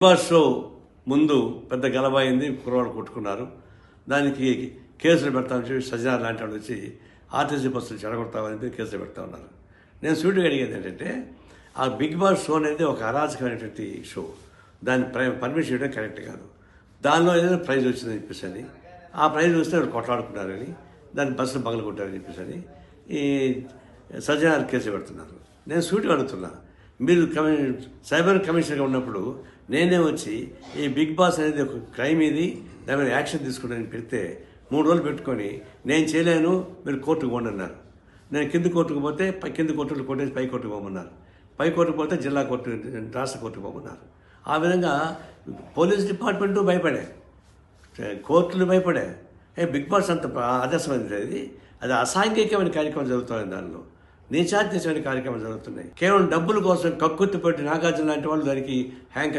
Boss show ముందు పెద్ద గలబైంది, కుర్రవాళ్ళు కొట్టుకున్నారు. దానికి కేసులు పెడతామని చెప్పి సజ్జనార్ లాంటి వాళ్ళు వచ్చి ఆర్టీసీ బస్సులు చెడగొడతామని చెప్పి కేసులు పెడతా ఉన్నారు. నేను సూటిగా అడిగేది ఏంటంటే, ఆ బిగ్ బాస్ షో అనేది ఒక అరాచకమైనటువంటి షో. దాన్ని పర్మిషన్ ఇవ్వడం కరెక్ట్ కాదు. దానిలో ఏదైనా ప్రైజ్ వచ్చిందని చెప్పేసి అని, ఆ ప్రైజ్ వస్తే వాళ్ళు కొట్లాడుకున్నారని, దాన్ని బస్సులు పగలు కొట్టారని చెప్పేసి అని ఈ సజ్జనార్ కేసు పెడుతున్నారు. నేను సూటిగా అడుగుతున్నా, మీరు సైబర్ కమిషనర్గా ఉన్నప్పుడు నేనే వచ్చి ఈ బిగ్ బాస్ అనేది ఒక క్రైమ్ ఇది, దాని మీద యాక్షన్ తీసుకుంటానని పెడితే 3 రోజులు పెట్టుకొని నేను చేయలేను, మీరు కోర్టుకు పోండి అన్నారు. నేను కింది కోర్టుకు పోతే కింది కోర్టులు కొట్టేసి పై కోర్టుకు పోమన్నారు. పై కోర్టుకు పోతే జిల్లా కోర్టు, రాష్ట్ర కోర్టుకు పోమన్నారు. ఆ విధంగా పోలీస్ డిపార్ట్మెంటు భయపడే, కోర్టులు భయపడే. బిగ్ బాస్ అంత ఆదర్శమైనది, అది అసాంఘికమైన కార్యక్రమం జరుగుతుంది. దానిలో నీచాత్యమైన కార్యక్రమాలు జరుగుతున్నాయి. కేవలం డబ్బుల కోసం కక్కుర్తి పెట్టి నాగార్జున లాంటి వాళ్ళు దానికి హ్యాంకర్